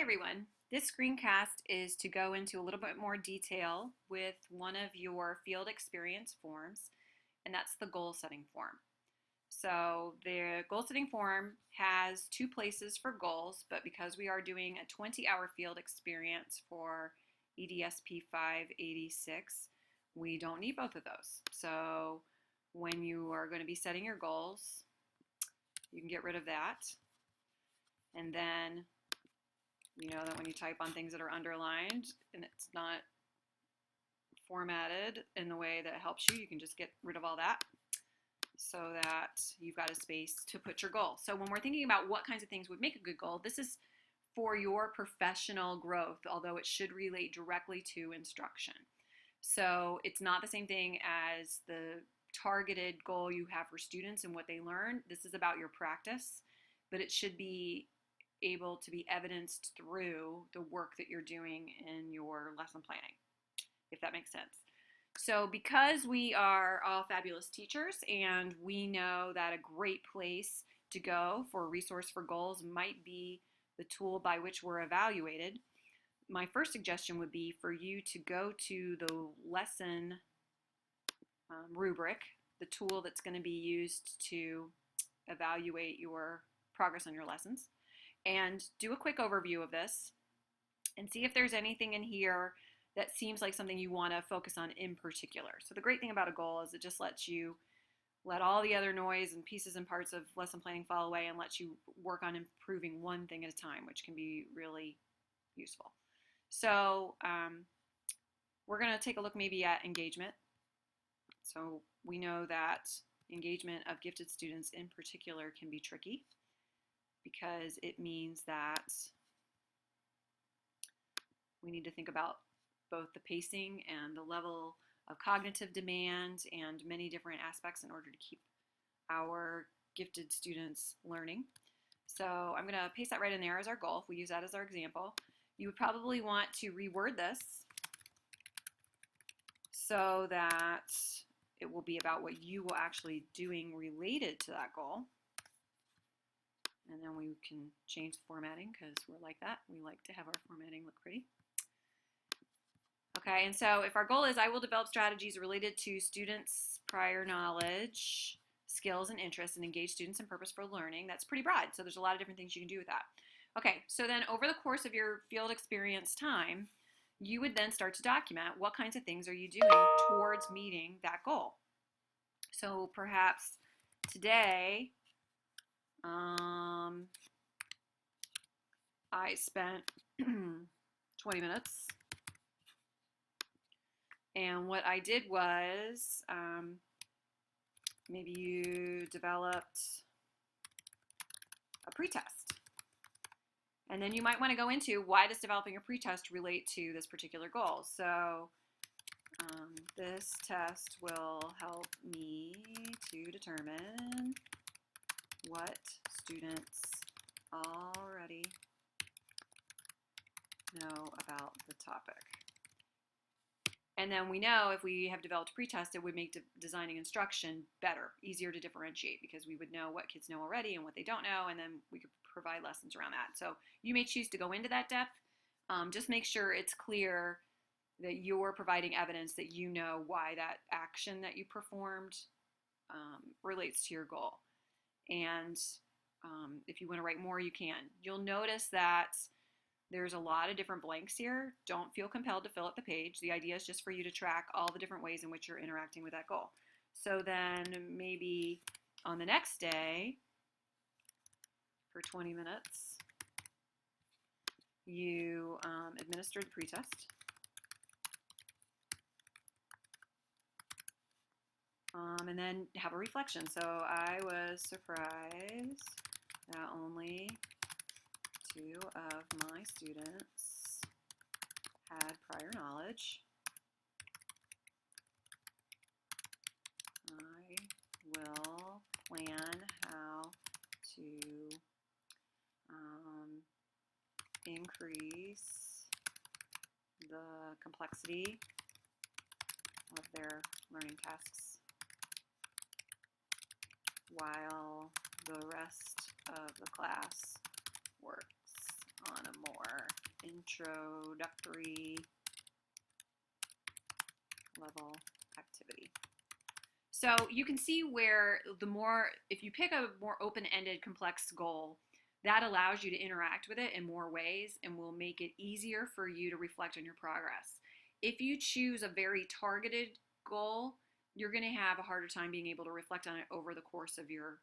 everyone. This screencast is to go into a little bit more detail with one of your field experience forms, and that's the goal setting form. So the goal setting form has two places for goals, but because we are doing a 20-hour field experience for EDSP 586, we don't need both of those. So when you are going to be setting your goals, you can get rid of that. And then you know that when you type on things that are underlined and it's not formatted in the way that helps you, you can just get rid of all that so that you've got a space to put your goal. So when we're thinking about what kinds of things would make a good goal, this is for your professional growth, although it should relate directly to instruction. So it's not the same thing as the targeted goal you have for students and what they learn. This is about your practice, but it should be able to be evidenced through the work that you're doing in your lesson planning, if that makes sense. So because we are all fabulous teachers and we know that a great place to go for a resource for goals might be the tool by which we're evaluated, my first suggestion would be for you to go to the lesson rubric, the tool that's going to be used to evaluate your progress on your lessons, and do a quick overview of this and see if there's anything in here that seems like something you want to focus on in particular. So the great thing about a goal is it just lets you let all the other noise and pieces and parts of lesson planning fall away and lets you work on improving one thing at a time, which can be really useful. So we're going to take a look maybe at engagement. So we know that engagement of gifted students in particular can be tricky, because it means that we need to think about both the pacing and the level of cognitive demand and many different aspects in order to keep our gifted students learning. So I'm going to paste that right in there as our goal. If we use that as our example, you would probably want to reword this so that it will be about what you will actually doing related to that goal. And then we can change the formatting because we're like that. We like to have our formatting look pretty. Okay, and so if our goal is I will develop strategies related to students' prior knowledge, skills, and interests and engage students in purposeful learning, that's pretty broad. So there's a lot of different things you can do with that. Okay, so then over the course of your field experience time, you would then start to document what kinds of things are you doing towards meeting that goal. So perhaps today, I spent 20 minutes, and what I did was maybe you developed a pretest, and then you might want to go into why does developing a pretest relate to this particular goal. So this test will help me to determine what students already know about the topic. And then we know if we have developed a pretest, it would make designing instruction better, easier to differentiate, because we would know what kids know already and what they don't know, and then we could provide lessons around that. So you may choose to go into that depth. Just make sure it's clear that you're providing evidence that you know why that action that you performed relates to your goal. And if you want to write more, you can. You'll notice that there's a lot of different blanks here. Don't feel compelled to fill up the page. The idea is just for you to track all the different ways in which you're interacting with that goal. So then maybe on the next day, for 20 minutes, you administer the pretest. And then have a reflection. So I was surprised that only 2 of my students had prior knowledge. I will plan how to increase the complexity of their learning tasks while the rest of the class works on a more introductory level activity. So you can see where if you pick a more open-ended complex goal, that allows you to interact with it in more ways and will make it easier for you to reflect on your progress. If you choose a very targeted goal, you're going to have a harder time being able to reflect on it over the course of your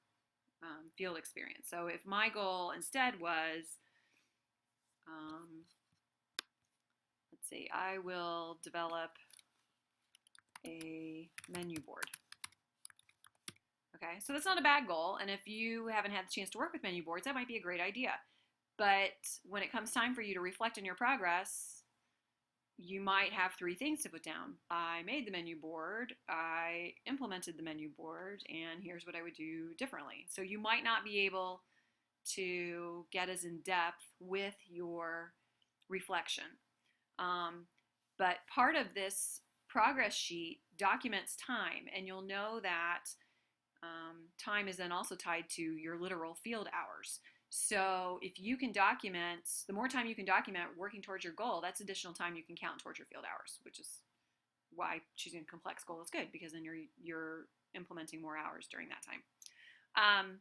field experience. So if my goal instead was, let's see, I will develop a menu board. Okay, so that's not a bad goal, and if you haven't had the chance to work with menu boards, that might be a great idea. But when it comes time for you to reflect on your progress, you might have 3 things to put down. I made the menu board, I implemented the menu board, and here's what I would do differently. So you might not be able to get as in depth with your reflection. But part of this progress sheet documents time, and you'll know that time is then also tied to your literal field hours. So if you can document, the more time you can document working towards your goal, that's additional time you can count towards your field hours, which is why choosing a complex goal is good, because then you're implementing more hours during that time.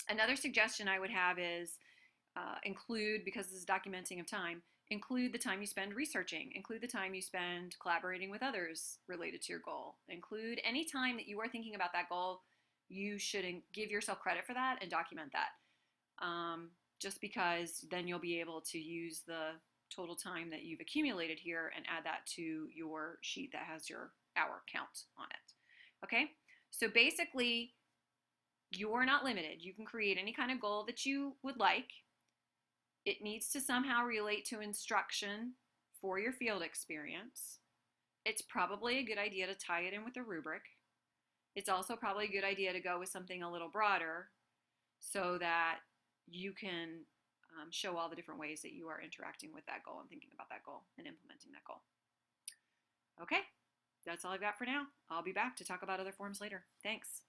Another suggestion I would have is include, because this is documenting of time, include the time you spend researching, include the time you spend collaborating with others related to your goal, include any time that you are thinking about that goal. You should give yourself credit for that and document that. Just because then you'll be able to use the total time that you've accumulated here and add that to your sheet that has your hour count on it. Okay, so basically you're not limited. You can create any kind of goal that you would like. It needs to somehow relate to instruction for your field experience. It's probably a good idea to tie it in with a rubric. It's also probably a good idea to go with something a little broader so that you can show all the different ways that you are interacting with that goal and thinking about that goal and implementing that goal. Okay, that's all I've got for now. I'll be back to talk about other forms later. Thanks.